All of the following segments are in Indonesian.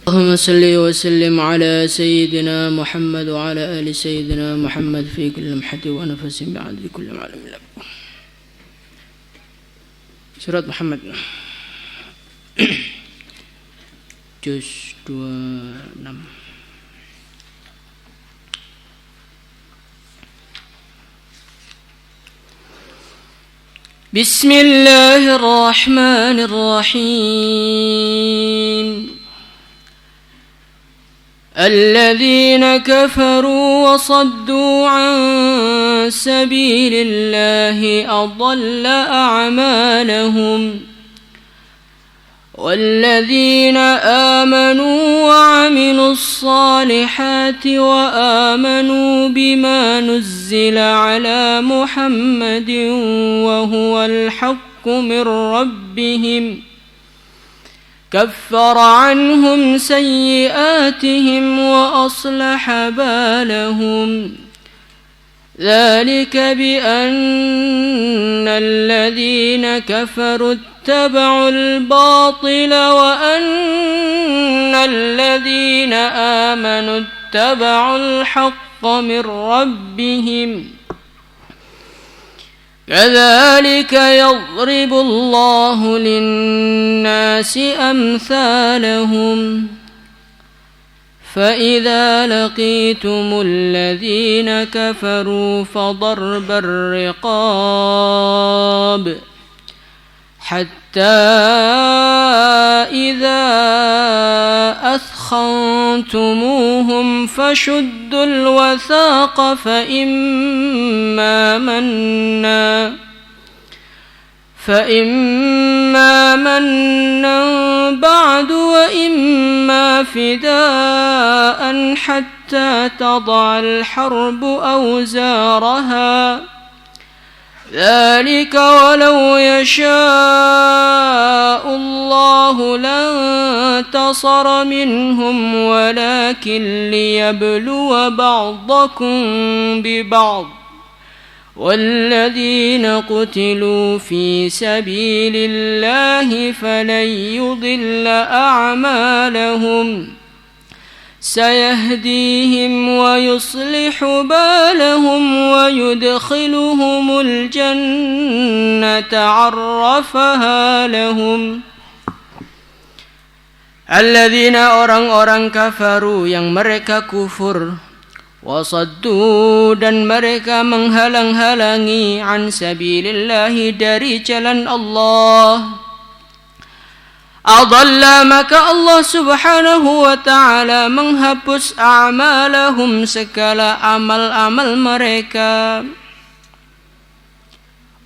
اللهم صل وسلم على سيدنا محمد وعلى آل سيدنا محمد في كل لمحة ونفس بعدد كل معلم لك. Surat Muhammad Juz 26. بسم الله الرحمن الرحيم الذين كفروا وصدوا عن سبيل الله أضل أعمالهم والذين آمنوا وعملوا الصالحات وآمنوا بما نزل على محمد وهو الحق من ربهم كفر عنهم سيئاتهم وأصلح بالهم ذلك بأن الذين كفروا اتبعوا الباطل وأن الذين آمنوا اتبعوا الحق من ربهم كذلك يضرب الله للناس أمثالهم فإذا لقيتم الذين كفروا فضرب الرقاب حتى إذا أثخنتموهم فشدوا الوثاق فإما منا بعد وإما فداء حتى تضع الحرب أوزارها ذلك ولو يشاء الله لانتصر منهم ولكن ليبلو بعضكم ببعض والذين قتلوا في سبيل الله فلن يضل أعمالهم سيهديهم ويصلح بالهم ويدخلهم الجنة عرفها لهم. Alladzina orang-orang kafaru yang mereka kufur, wasaddu dan mereka menghalang-halangi an sabilillahi dari jalan Allah. Adalla maka Allah subhanahu wa ta'ala menghapus a'malahum segala amal-amal mereka.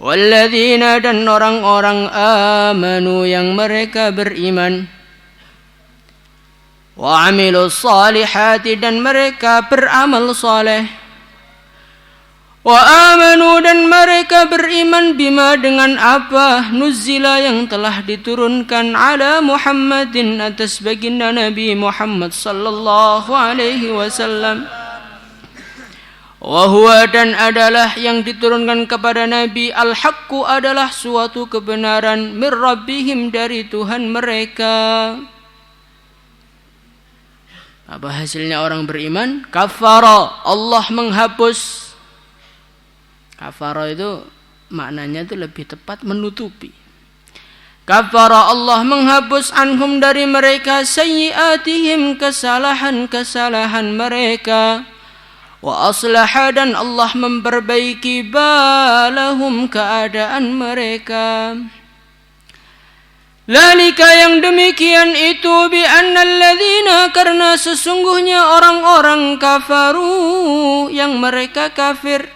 Walladzina dan orang-orang amanu yang mereka beriman. Wa amilus salihati dan mereka beramal saleh. Wa amanu dan mereka beriman bima dengan apa nuzila yang telah diturunkan ala Muhammadin atas baginda Nabi Muhammad sallallahu alaihi wasallam. Wa huwa dan adalah yang diturunkan kepada Nabi al-haqqu adalah suatu kebenaran mir rabbihim dari Tuhan mereka. Apa hasilnya orang beriman? Kafara, Allah menghapus. Kafara itu maknanya itu lebih tepat menutupi. Kafara Allah menghapus anhum dari mereka sayyiatihim kesalahan-kesalahan mereka. Wa aslaha dan Allah memperbaiki balahum keadaan mereka. Lalika yang demikian itu bi annalladzina karena sesungguhnya orang-orang kafaru yang mereka kafir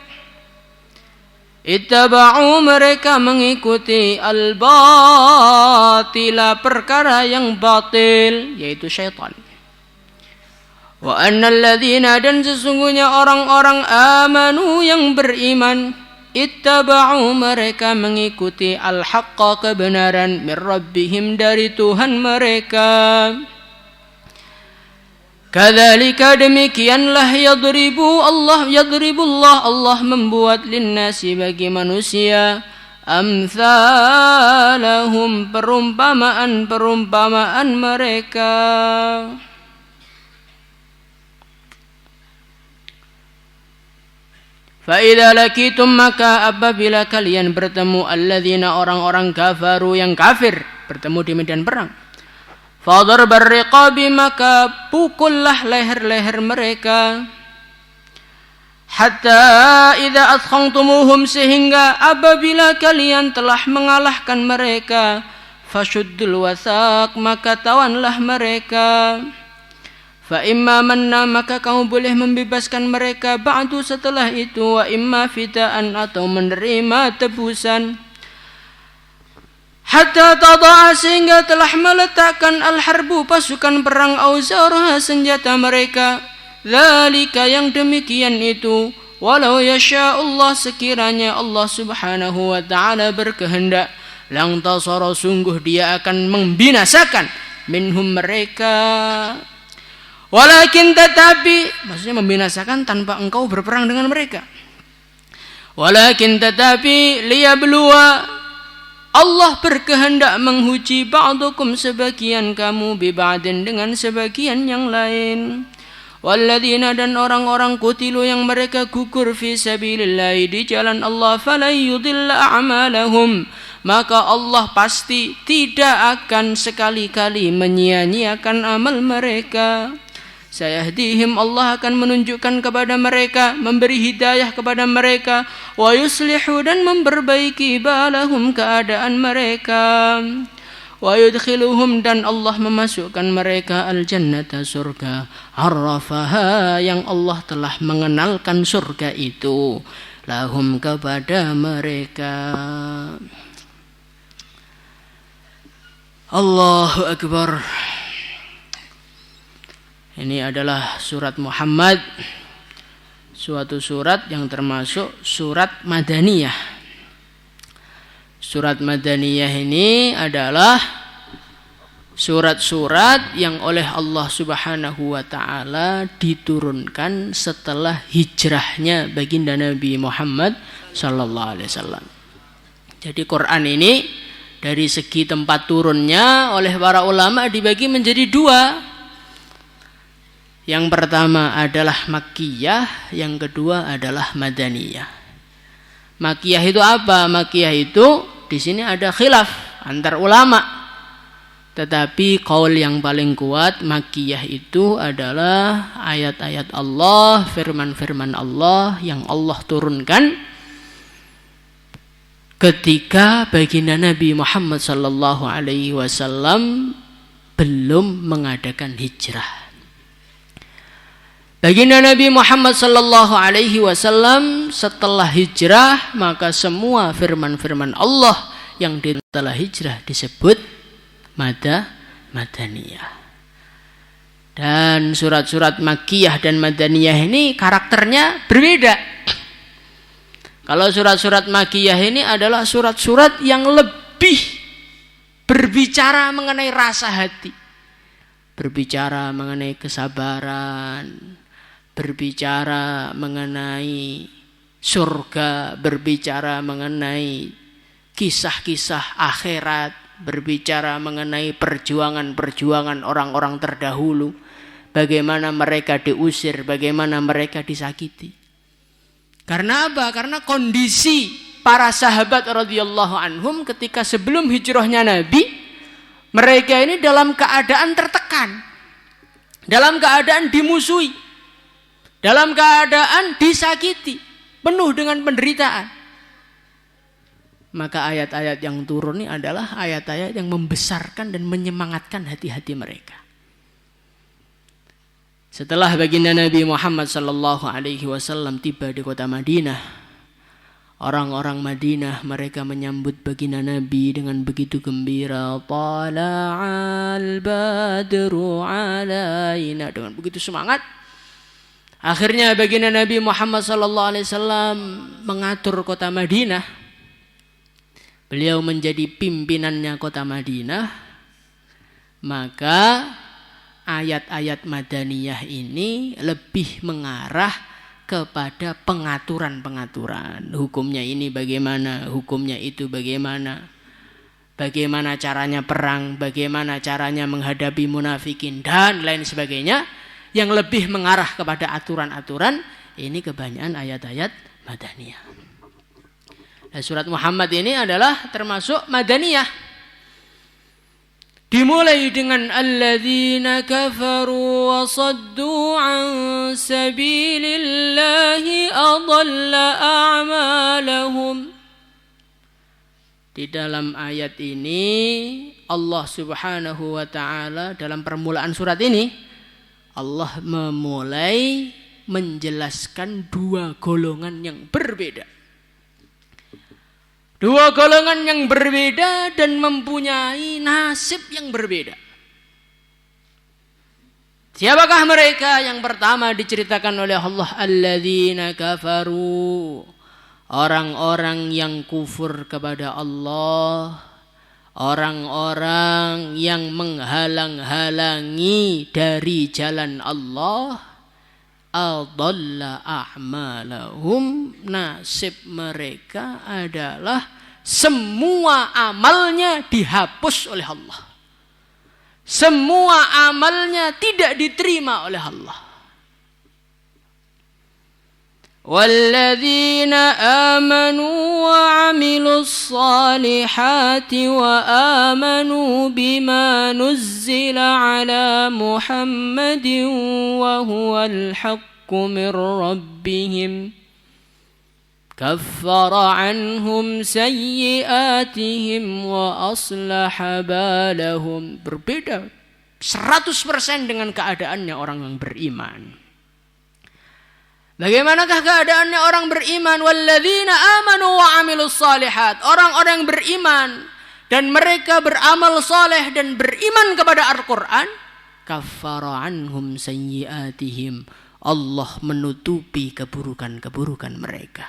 ittaba'u mereka mengikuti al-batila perkara yang batil yaitu syaitan. Wa annalladzina dan sesungguhnya orang-orang amanu yang beriman ittaba'u mereka mengikuti al-haqqa kebenaran mir rabbihim dari Tuhan mereka. Kadzalika demikianlah yadribullah Allah membuat linnasi bagi manusia amsalahum perumpamaan mereka. Fa'idha lakitum maka apabila kalian bertemu alladzina orang-orang kafaru yang kafir, bertemu di medan perang. Fadharbar riqabi maka pukullah leher-leher mereka. Hatta idza athkhantumuhum sehingga apabila kalian telah mengalahkan mereka, fashuddul wathaq maka tawanlah mereka. Fa imma manna maka kamu boleh membebaskan mereka ba'du setelah itu, wa imma fidaan atau menerima tebusan. Hatta tada'a sehingga telah meletakkan al-harbu pasukan perang auzarha senjata mereka. Dzalika yang demikian itu, walau yasha'ullah sekiranya Allah Subhanahu wa taala berkehendak, lang tasara sungguh dia akan membinasakan minhum mereka. Walakin tetapi, maksudnya membinasakan tanpa engkau berperang dengan mereka. Walakin tetapi liyabluwa, Allah berkehendak menguji ba'dukum sebagian kamu biba'din dengan sebagian yang lain. Walladzina dan orang-orang kutilu yang mereka gugur fi sabilillah di jalan Allah, falay yudilla a'malahum maka Allah pasti tidak akan sekali-kali menyia-nyiakan amal mereka. Sayahdihim Allah akan menunjukkan kepada mereka, memberi hidayah kepada mereka, wa yuslihu dan memperbaiki balahum keadaan mereka. Wa yudkhiluhum dan Allah memasukkan mereka al-jannata surga, arrafaha yang Allah telah mengenalkan surga itu lahum kepada mereka. Allahu Akbar. Ini adalah surat Muhammad, suatu surat yang termasuk surat Madaniyah. Surat Madaniyah ini adalah surat-surat yang oleh Allah Subhanahu wa taala diturunkan setelah hijrahnya baginda Nabi Muhammad sallallahu alaihi wasallam. Jadi Quran ini dari segi tempat turunnya oleh para ulama dibagi menjadi dua. Yang pertama adalah Makkiyah, yang kedua adalah Madaniyah. Makkiyah itu apa? Makkiyah itu di sini ada khilaf antar ulama. Tetapi qaul yang paling kuat Makkiyah itu adalah ayat-ayat Allah, firman-firman Allah yang Allah turunkan ketika baginda Nabi Muhammad sallallahu alaihi wasallam belum mengadakan hijrah. Baginda Nabi Muhammad sallallahu alaihi wasallam setelah hijrah, maka semua firman-firman Allah yang setelah hijrah disebut Madaniyah. Dan surat-surat Makkiyah dan Madaniyah ini karakternya berbeda. Kalau surat-surat Makkiyah ini adalah surat-surat yang lebih berbicara mengenai rasa hati, berbicara mengenai kesabaran, berbicara mengenai surga, berbicara mengenai kisah-kisah akhirat, berbicara mengenai perjuangan-perjuangan orang-orang terdahulu, bagaimana mereka diusir, bagaimana mereka disakiti. Karena apa? Karena kondisi para sahabat radhiyallahu anhum ketika sebelum hijrahnya Nabi, mereka ini dalam keadaan tertekan, dalam keadaan dimusuhi, dalam keadaan disakiti, penuh dengan penderitaan. Maka ayat-ayat yang turun ini adalah ayat-ayat yang membesarkan dan menyemangatkan hati-hati mereka. Setelah baginda Nabi Muhammad sallallahu alaihi wasallam tiba di kota Madinah, orang-orang Madinah mereka menyambut baginda Nabi dengan begitu gembira. Tala'al badru alaina, dengan begitu semangat. Akhirnya baginda Nabi Muhammad sallallahu alaihi wasallam mengatur kota Madinah. Beliau menjadi pimpinannya kota Madinah. Maka ayat-ayat Madaniyah ini lebih mengarah kepada pengaturan-pengaturan. Hukumnya ini bagaimana, hukumnya itu bagaimana. Bagaimana caranya perang, bagaimana caranya menghadapi munafikin dan lain sebagainya. Yang lebih mengarah kepada aturan-aturan, ini kebanyakan ayat-ayat Madaniyah. Nah, surat Muhammad ini adalah termasuk Madaniyah. Dimulai dengan alladzina kafaru wa saddu an sabilillahi adalla a'malahum. Di dalam ayat ini Allah Subhanahu wa taala dalam permulaan surat ini Allah memulai menjelaskan dua golongan yang berbeda. Dua golongan yang berbeda dan mempunyai nasib yang berbeda. Siapakah mereka? Yang pertama diceritakan oleh Allah, alladzina kafaru. Orang-orang yang kufur kepada Allah. Orang-orang yang menghalang-halangi dari jalan Allah. Adalla a'malahum, nasib mereka adalah semua amalnya dihapus oleh Allah. Semua amalnya tidak diterima oleh Allah. Walladzina amanu wa 'amilus salihati wa amanu bima nuzzila ala Muhammadin wa huwal haqqu min rabbihim kaffara 'anhum sayyi'atihim wa aslaha balahum. Berbeda 100% dengan keadaannya orang yang beriman. Bagaimanakah keadaannya orang beriman? Walladzina amanu wa 'amilus shalihat. Orang-orang yang beriman dan mereka beramal saleh dan beriman kepada Al-Qur'an, kaffara 'anhum sayyi'atihim. Allah menutupi keburukan-keburukan mereka.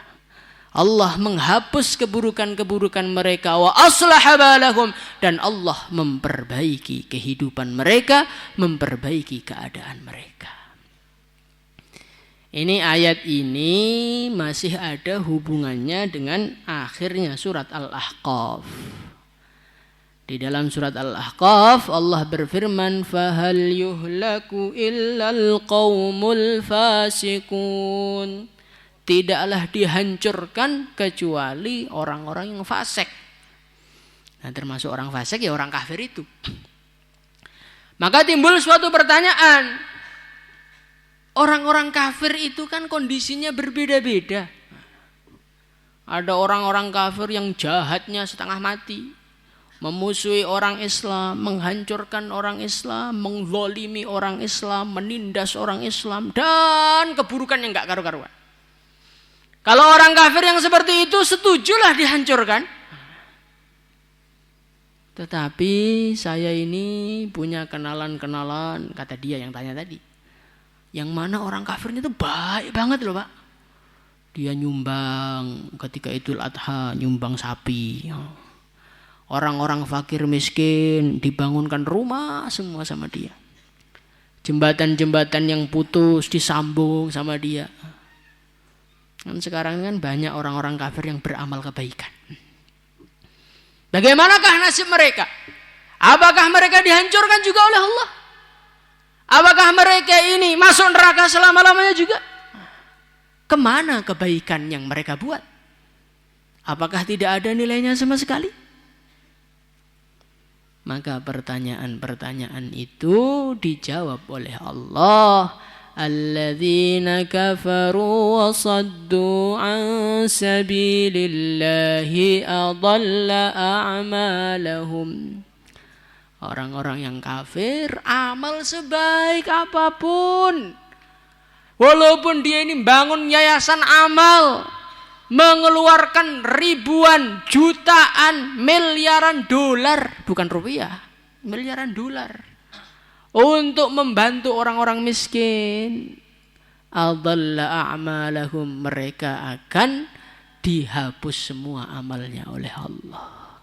Allah menghapus keburukan-keburukan mereka, wa aslaha balahum, dan Allah memperbaiki kehidupan mereka, memperbaiki keadaan mereka. Ini ayat ini masih ada hubungannya dengan akhirnya surat Al-Ahqaf. Di dalam surat Al-Ahqaf Allah berfirman, fahal yuhlaku illal qaumul fasiqun. Tidaklah dihancurkan kecuali orang-orang yang fasik. Nah, termasuk orang fasik ya orang kafir itu. Maka timbul suatu pertanyaan. Orang-orang kafir itu kan kondisinya berbeda-beda. Ada orang-orang kafir yang jahatnya setengah mati, memusuhi orang Islam, menghancurkan orang Islam, menzalimi orang Islam, menindas orang Islam, dan keburukan yang gak karu-karuan. Kalau orang kafir yang seperti itu setujulah dihancurkan. Tetapi saya ini punya kenalan-kenalan, kata dia yang tanya tadi, yang mana orang kafirnya itu baik banget loh Pak. Dia nyumbang ketika Idul Adha, nyumbang sapi. Orang-orang fakir miskin dibangunkan rumah semua sama dia. Jembatan-jembatan yang putus disambung sama dia. Kan sekarang kan banyak orang-orang kafir yang beramal kebaikan. Bagaimanakah nasib mereka? Apakah mereka dihancurkan juga oleh Allah? Apakah mereka ini masuk neraka selama-lamanya juga? Kemana kebaikan yang mereka buat? Apakah tidak ada nilainya sama sekali? Maka pertanyaan-pertanyaan itu dijawab oleh Allah. Alladzina kafaru wa saddu an sabilillahi adalla a'malahum. Orang-orang yang kafir amal sebaik apapun, walaupun dia ini bangun yayasan amal, mengeluarkan ribuan, jutaan, miliaran dolar, bukan rupiah, miliaran dolar, untuk membantu orang-orang miskin, adalla a'malahum, mereka akan dihapus semua amalnya oleh Allah.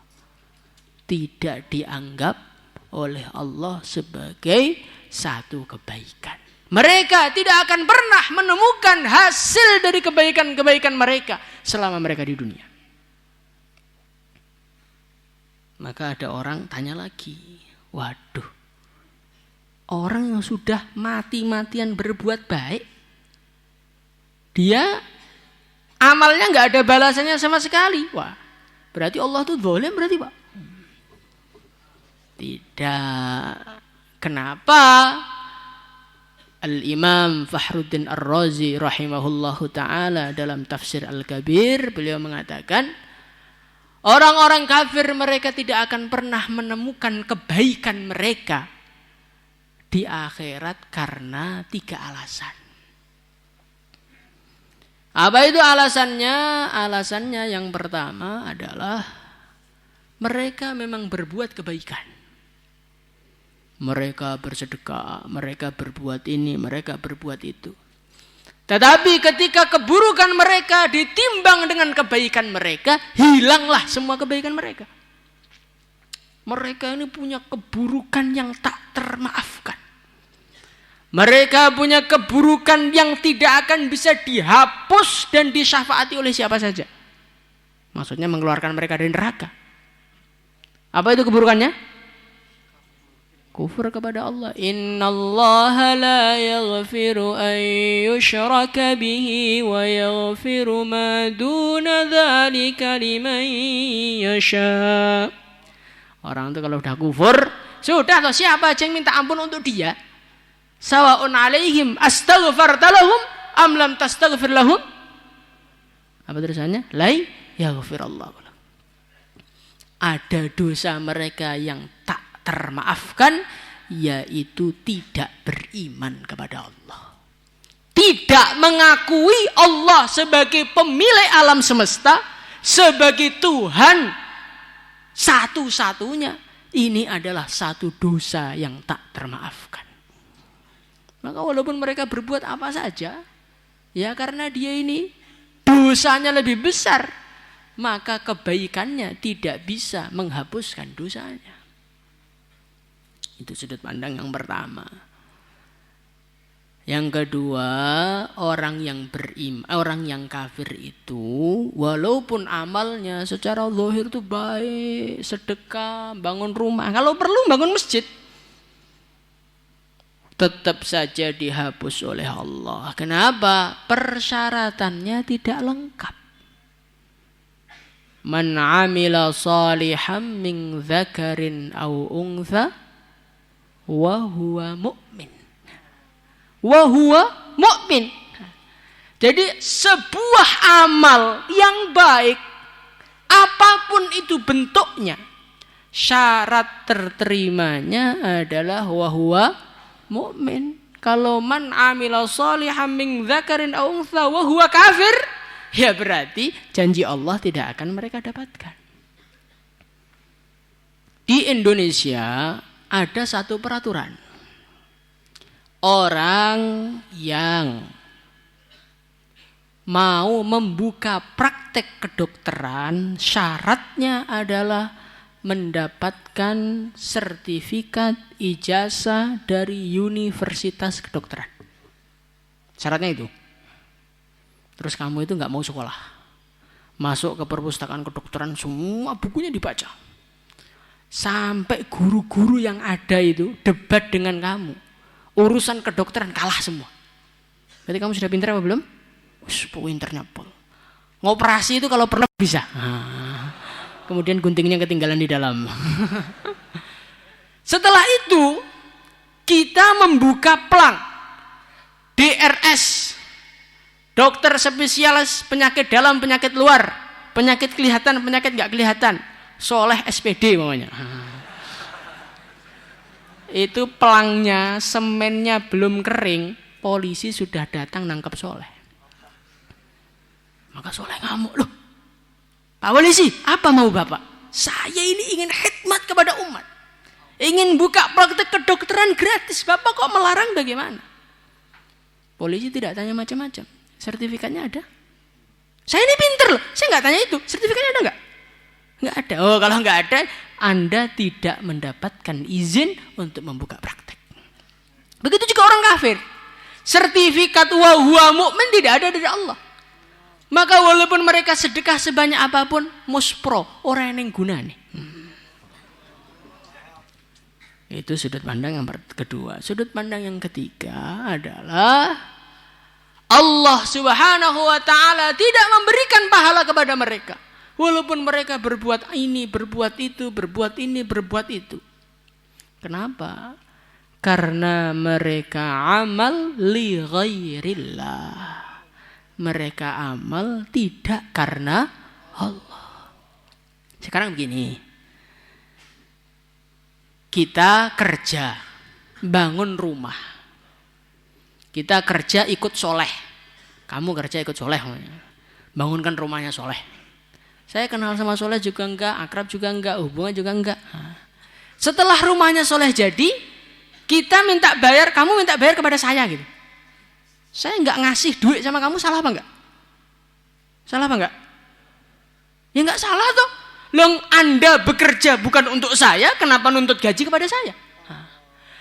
Tidak dianggap oleh Allah sebagai satu kebaikan. Mereka tidak akan pernah menemukan hasil dari kebaikan-kebaikan mereka selama mereka di dunia. Maka ada orang tanya lagi, waduh, orang yang sudah mati-matian berbuat baik, dia Amalnya nggak ada balasannya sama sekali. Wah, berarti Allah tuh zalim berarti, Pak? Tidak. Kenapa? Al-Imam Fakhruddin Ar-Razi rahimahullahu ta'ala dalam tafsir Al-Kabir, beliau mengatakan, orang-orang kafir mereka tidak akan pernah menemukan kebaikan mereka di akhirat karena 3 alasan. Apa itu alasannya? Alasannya yang pertama adalah mereka memang berbuat kebaikan. Mereka bersedekah, mereka berbuat ini, mereka berbuat itu. Tetapi ketika keburukan mereka ditimbang dengan kebaikan mereka, hilanglah semua kebaikan mereka. Mereka ini punya keburukan yang tak termaafkan. Mereka punya keburukan yang tidak akan bisa dihapus dan disyafaati oleh siapa saja. Maksudnya mengeluarkan mereka dari neraka. Apa itu keburukannya? Kufur kepada Allah. Innallaha la yaghfiru an yushraka bihi wa yaghfiru ma duna dzalika liman yasha. Orang itu kalau udah kufur, sudah toh, siapa aja yang minta ampun untuk dia, sawa'un alaihim astaghfarta lahum am lam tastaghfir lahum. Apa tulisannya? La yaghfirallahu lahum. Ada dosa mereka yang tak termaafkan, yaitu tidak beriman kepada Allah, tidak mengakui Allah sebagai pemilik alam semesta, sebagai Tuhan satu-satunya. Ini adalah satu dosa yang tak termaafkan. Maka walaupun mereka berbuat apa saja, ya karena dia ini dosanya lebih besar, maka kebaikannya tidak bisa menghapuskan dosanya. Itu sudut pandang yang pertama. Yang kedua, orang yang kafir itu walaupun amalnya secara zahir itu baik, sedekah, bangun rumah, kalau perlu bangun masjid, tetap saja dihapus oleh Allah. Kenapa? Persyaratannya tidak lengkap. Man 'amila shalihan min dzakarin aw untha wa huwa mu'min. Wa huwa mu'min. Jadi sebuah amal yang baik, apapun itu bentuknya, syarat terterimanya adalah wa huwa mu'min. Kalau man 'amila shalihan min dzakarin aw untha wa huwa kafir, ya berarti janji Allah tidak akan mereka dapatkan. Di Indonesia ada satu peraturan. Orang yang mau membuka praktek kedokteran, syaratnya adalah mendapatkan sertifikat ijazah dari universitas kedokteran. Syaratnya itu. Terus kamu itu nggak mau sekolah, masuk ke perpustakaan kedokteran, semua bukunya dibaca. Sampai guru-guru yang ada itu debat dengan kamu. Urusan kedokteran kalah semua. Berarti kamu sudah pintar apa belum? Pinternya pol. Ngoperasi itu kalau pernah bisa. Kemudian guntingnya ketinggalan di dalam. Setelah itu kita membuka pelang DRS, dokter spesialis penyakit dalam, penyakit luar, penyakit kelihatan, penyakit nggak kelihatan. Soleh SPD namanya. Itu pelangnya, semennya belum kering, polisi sudah datang nangkap Soleh. Maka Soleh ngamuk, loh Pak Polisi, apa mau Bapak? Saya ini ingin khidmat kepada umat, ingin buka praktek kedokteran gratis, Bapak kok melarang, bagaimana? Polisi tidak tanya macam-macam, sertifikatnya ada? Saya ini pinter loh, saya nggak tanya itu, sertifikatnya ada nggak? Nggak ada. Oh, kalau nggak ada, Anda tidak mendapatkan izin untuk membuka praktek. Begitu juga orang kafir. Sertifikat wa huwa mu'min tidak ada dari Allah. Maka walaupun mereka sedekah sebanyak apapun, muspro, orang yang gunane. Itu sudut pandang yang kedua. Sudut pandang yang ketiga adalah Allah Subhanahu wa ta'ala tidak memberikan pahala kepada mereka. Walaupun mereka berbuat ini, berbuat itu, berbuat ini, berbuat itu. Kenapa? Karena mereka amal li ghairillah. Mereka amal tidak karena Allah. Sekarang begini. Kita kerja, bangun rumah. Kita kerja ikut soleh. Kamu kerja ikut soleh. Bangunkan rumahnya soleh. Saya kenal sama soleh juga enggak, akrab juga enggak, hubungan juga enggak. Setelah rumahnya soleh jadi, kita minta bayar, kamu minta bayar kepada saya gitu. Saya enggak ngasih duit sama kamu, salah apa enggak? Salah apa enggak? Ya enggak salah toh. Loh, Anda bekerja bukan untuk saya, kenapa nuntut gaji kepada saya?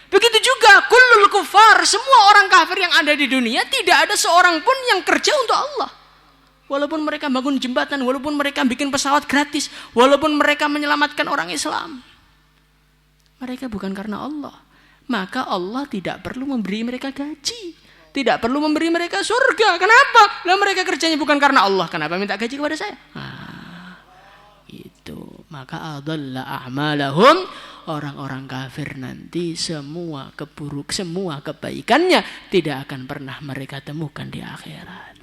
Begitu juga kullul kufar, semua orang kafir yang ada di dunia tidak ada seorang pun yang kerja untuk Allah. Walaupun mereka bangun jembatan, walaupun mereka bikin pesawat gratis, walaupun mereka menyelamatkan orang Islam, mereka bukan karena Allah. Maka Allah tidak perlu memberi mereka gaji, tidak perlu memberi mereka surga. Kenapa? Lah mereka kerjanya bukan karena Allah, kenapa minta gaji kepada saya? Itu. Maka adalla a'malahum, orang-orang kafir nanti semua kebaikannya tidak akan pernah mereka temukan di akhirat.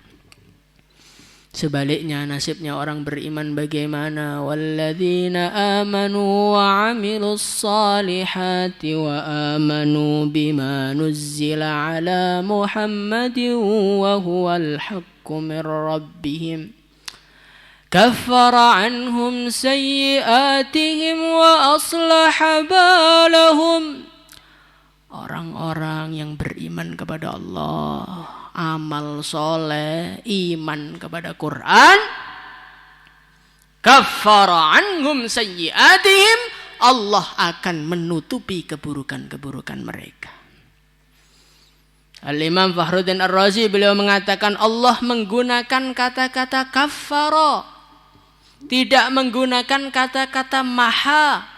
Sebaliknya nasibnya orang beriman bagaimana? Walladzina amanu wa 'amilus salihati wa amanu bima nuzzila ala Muhammadin wa huwal haqqu min rabbihim kaffara 'anhum sayyi'atihim wa aslaha balahum. Orang-orang yang beriman kepada Allah, amal soleh, iman kepada Quran, kaffara anhum sayyi'atihim, Allah akan menutupi keburukan-keburukan mereka. Al-Imam Fakhruddin Ar-Razi beliau mengatakan Allah menggunakan kata-kata kaffara, tidak menggunakan kata-kata maha.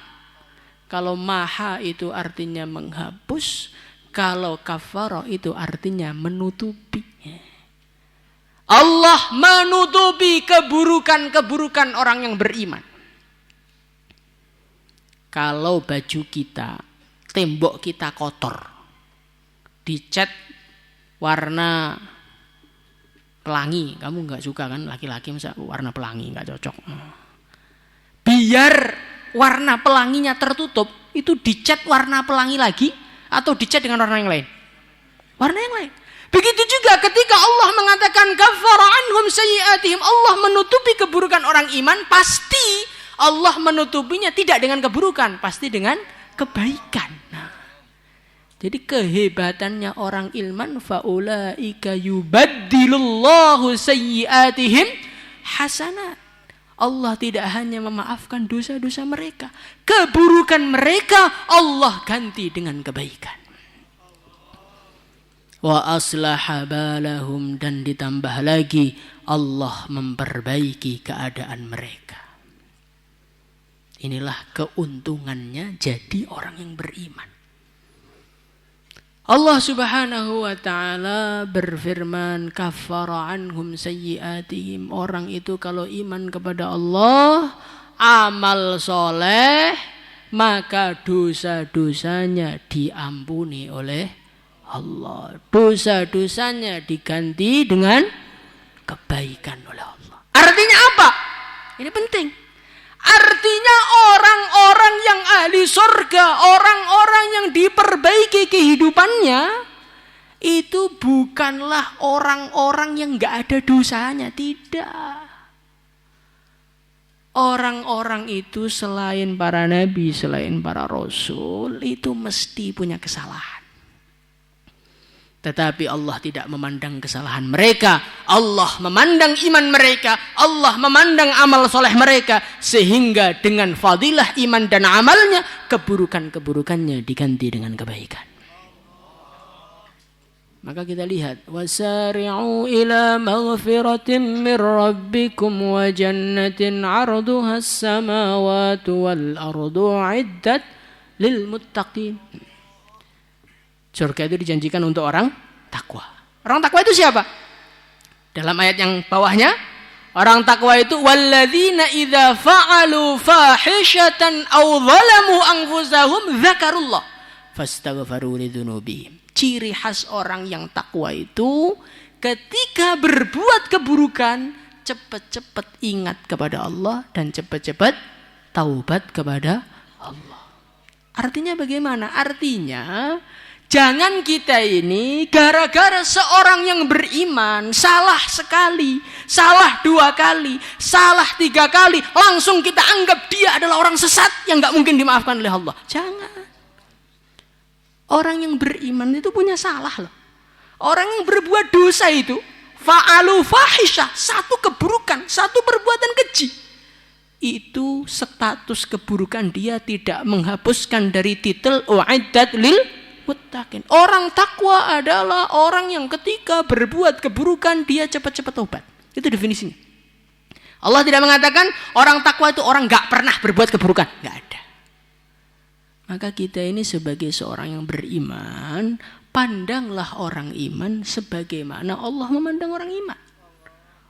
Kalau maha itu artinya menghapus, kalau kafara itu artinya menutupi. Allah menutupi keburukan-keburukan orang yang beriman. Kalau baju kita, tembok kita kotor, dicat warna pelangi, kamu nggak suka kan, laki-laki masa warna pelangi nggak cocok. Biar warna pelanginya tertutup, itu dicat warna pelangi lagi atau dicat dengan warna yang lain? Warna yang lain. Begitu juga ketika Allah mengatakan kaffara anhum sayyi'atihim, Allah menutupi keburukan orang iman, pasti Allah menutupinya tidak dengan keburukan, pasti dengan kebaikan. Nah, jadi kehebatannya orang ilman, faulaika yubaddilullahu sayyi'atihim hasanat. Allah tidak hanya memaafkan dosa-dosa mereka, keburukan mereka Allah ganti dengan kebaikan. Wa aslaha balahum, dan ditambah lagi Allah memperbaiki keadaan mereka. Inilah keuntungannya jadi orang yang beriman. Allah Subhanahu wa ta'ala berfirman, kaffara anhum sayyi'atihim. Orang itu kalau iman kepada Allah, amal soleh, maka dosa-dosanya diampuni oleh Allah. Dosa-dosanya diganti dengan kebaikan oleh Allah. Artinya apa? Ini penting. Artinya orang-orang yang ahli surga, orang-orang yang diperbaiki kehidupannya, itu bukanlah orang-orang yang gak ada dosanya. Tidak. Orang-orang itu selain para nabi, selain para rasul, itu mesti punya kesalahan. Tetapi Allah tidak memandang kesalahan mereka. Allah memandang iman mereka. Allah memandang amal soleh mereka. Sehingga dengan fadilah iman dan amalnya, keburukan-keburukannya diganti dengan kebaikan. Maka kita lihat, wasari'u ila maghfiratin min rabbikum wa jannatin 'arduha as-samawati wal ardu 'iddat lil muttaqin. Surga itu dijanjikan untuk orang takwa. Orang takwa itu siapa? Dalam ayat yang bawahnya, orang takwa itu walladzina idza fa'alu fahishatan aw zalamu anfusahum dzakarullah fastaghfaru lidzunubihim. Ciri khas orang yang takwa itu ketika berbuat keburukan cepat-cepat ingat kepada Allah dan cepat-cepat taubat kepada Allah. Artinya bagaimana? Artinya jangan kita ini gara-gara seorang yang beriman salah sekali, salah 2 kali, salah 3 kali, langsung kita anggap dia adalah orang sesat yang gak mungkin dimaafkan oleh Allah. Jangan. Orang yang beriman itu punya salah loh. Orang yang berbuat dosa itu fa'alu fahisyah, satu keburukan, satu perbuatan keji, itu status keburukan dia tidak menghapuskan dari titel u'iddat lil muttaqin. Orang takwa adalah orang yang ketika berbuat keburukan dia cepat-cepat tobat. Itu definisinya. Allah tidak mengatakan orang takwa itu orang gak pernah berbuat keburukan. Gak ada. Maka kita ini sebagai seorang yang beriman, pandanglah orang iman sebagaimana Allah memandang orang iman.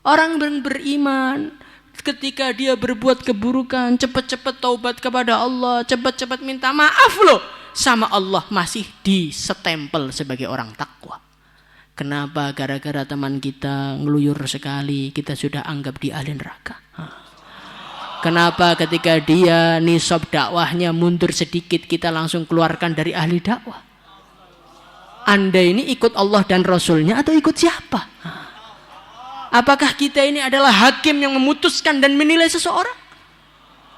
Orang yang beriman ketika dia berbuat keburukan, cepat-cepat taubat kepada Allah, cepat-cepat minta maaf loh sama Allah, masih disetempel sebagai orang takwa. Kenapa? Gara-gara teman kita ngeluyur sekali, kita sudah anggap dia ahli neraka. Kenapa ketika dia nisab dakwahnya mundur sedikit, kita langsung keluarkan dari ahli dakwah? Anda ini ikut Allah dan Rasulnya atau ikut siapa? Apakah kita ini adalah hakim yang memutuskan dan menilai seseorang?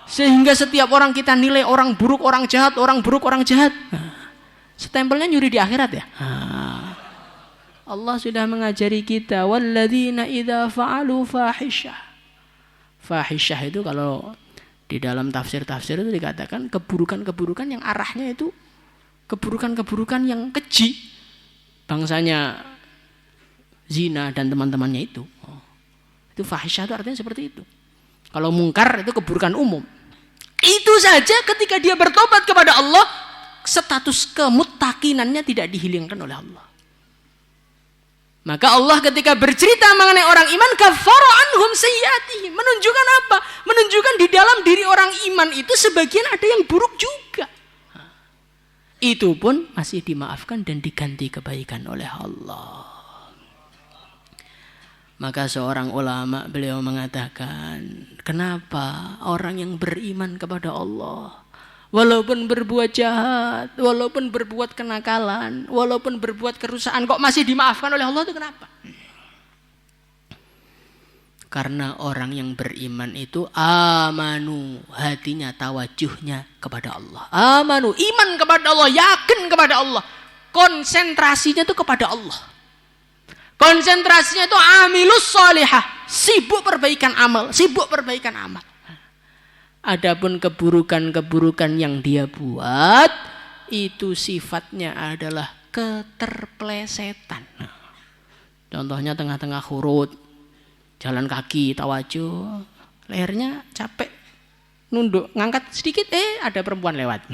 Sehingga setiap orang kita nilai orang buruk, orang jahat, orang buruk, orang jahat. Stempelnya nyuri di akhirat ya. Allah sudah mengajari kita walladzina idza fa'alu fahisyah. Fahisyah itu kalau di dalam tafsir-tafsir itu dikatakan keburukan-keburukan yang arahnya itu keburukan-keburukan yang keji. Bangsanya zina dan teman-temannya itu. Itu fahisyah itu artinya seperti itu. Kalau mungkar itu keburukan umum. Itu saja ketika dia bertobat kepada Allah, status kemuttakinannya tidak dihilangkan oleh Allah. Maka Allah ketika bercerita mengenai orang iman, kaffara anhum sayyi'atihim. Menunjukkan apa? Menunjukkan di dalam diri orang iman itu sebagian ada yang buruk juga. Itu pun masih dimaafkan dan diganti kebaikan oleh Allah. Maka seorang ulama beliau mengatakan, kenapa orang yang beriman kepada Allah, walaupun berbuat jahat, walaupun berbuat kenakalan, walaupun berbuat kerusakan, kok masih dimaafkan oleh Allah itu kenapa? Karena orang yang beriman itu amanu, hatinya tawajuhnya kepada Allah. Amanu, iman kepada Allah, yakin kepada Allah. Konsentrasinya itu kepada Allah. Konsentrasinya itu amilus sholihah, sibuk perbaikan amal, sibuk perbaikan amal. Adapun keburukan-keburukan yang dia buat itu sifatnya adalah keterplesetan. Contohnya tengah-tengah khurut, jalan kaki tawajuh, lehernya capek, nunduk, ngangkat sedikit, ada perempuan lewat.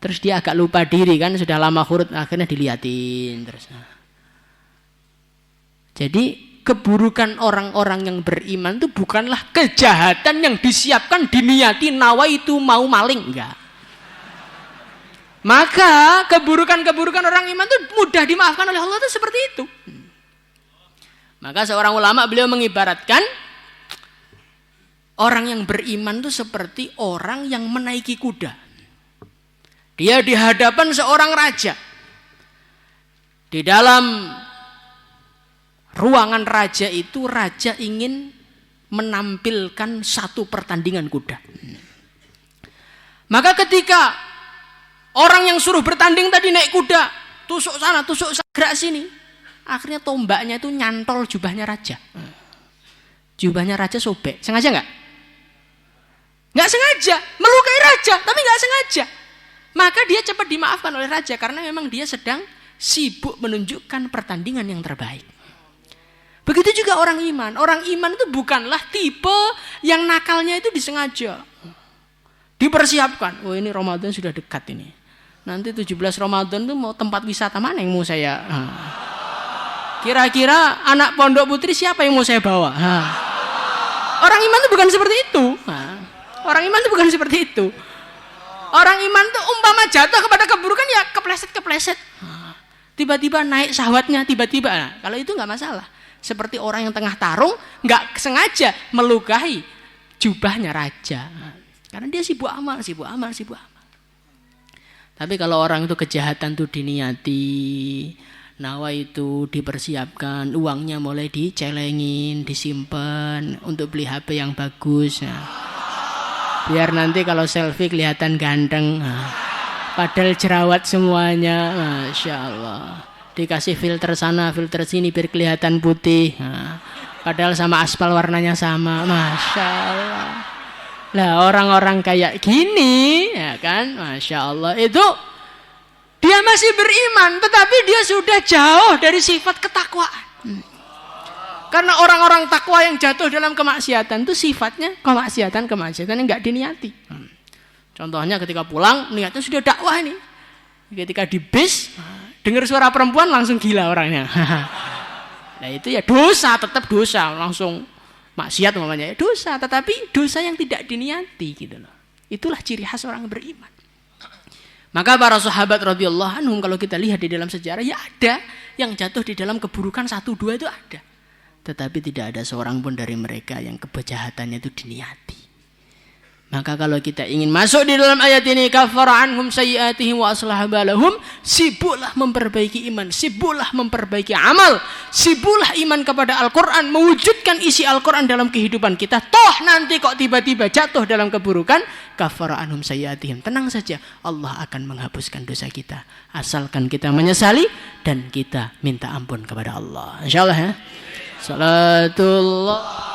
Terus dia agak lupa diri kan, sudah lama khurut, akhirnya diliatin terus. Jadi keburukan orang-orang yang beriman itu bukanlah kejahatan yang disiapkan, diniati, nawa itu mau maling, enggak. Maka keburukan-keburukan orang iman itu mudah dimaafkan oleh Allah itu seperti itu. Maka seorang ulama beliau mengibaratkan orang yang beriman itu seperti orang yang menaiki kuda. Dia di hadapan seorang raja. Di dalam ruangan raja itu, raja ingin menampilkan satu pertandingan kuda. Maka ketika orang yang suruh bertanding tadi naik kuda, tusuk sana, tusuk sana, gerak sini, akhirnya tombaknya itu nyantol jubahnya raja. Jubahnya raja sobek. Sengaja nggak? Nggak sengaja, melukai raja, tapi nggak sengaja. Maka dia cepat dimaafkan oleh raja karena memang dia sedang sibuk menunjukkan pertandingan yang terbaik. Begitu juga orang iman. Orang iman itu bukanlah tipe yang nakalnya itu disengaja. Dipersiapkan. Oh ini Ramadan sudah dekat ini. Nanti 17 Ramadan itu mau tempat wisata mana yang mau saya. Kira-kira anak pondok putri siapa yang mau saya bawa? Orang iman itu bukan seperti itu. Orang iman itu bukan seperti itu. Orang iman itu umpama jatuh kepada keburukan ya kepleset. Tiba-tiba naik syahwatnya, tiba-tiba. Nah, kalau itu nggak masalah. Seperti orang yang tengah tarung nggak sengaja melukai jubahnya raja. Karena dia sibuk amal. Tapi kalau orang itu kejahatan tuh diniati, nawa itu dipersiapkan, uangnya mulai dicelengin, disimpan untuk beli HP yang bagus. Nah, biar nanti kalau selfie kelihatan ganteng. Nah, padahal jerawat semuanya, Masya Allah. Dikasih filter sana, filter sini biar kelihatan putih. Nah, padahal sama aspal warnanya sama, Masya Allah. Lah orang-orang kayak gini, ya kan, Masya Allah, itu dia masih beriman, tetapi dia sudah jauh dari sifat ketakwaan. Karena orang-orang takwa yang jatuh dalam kemaksiatan itu sifatnya kemaksiatan yang nggak diniati. Contohnya ketika pulang niatnya sudah dakwah nih, ketika di bis dengar suara perempuan langsung gila orangnya. Nah itu ya dosa, tetap dosa, langsung maksiat namanya, dosa, tetapi dosa yang tidak diniati gitu loh. Itulah ciri khas orang beriman. Maka para sahabat radhiyallahu anhum kalau kita lihat di dalam sejarah ya ada yang jatuh di dalam keburukan 1-2 itu ada. Tetapi tidak ada seorang pun dari mereka yang kejahatannya itu diniati. Maka kalau kita ingin masuk di dalam ayat ini, kafara anhum sayyi'atihim wa aslaha balahum, sibuklah memperbaiki iman, sibuklah memperbaiki amal, sibuklah iman kepada Al-Quran, mewujudkan isi Al-Quran dalam kehidupan kita. Toh nanti kok tiba-tiba jatuh dalam keburukan, kafara anhum sayyi'atihim, tenang saja, Allah akan menghapuskan dosa kita asalkan kita menyesali dan kita minta ampun kepada Allah. Insyaallah ya. Salatullah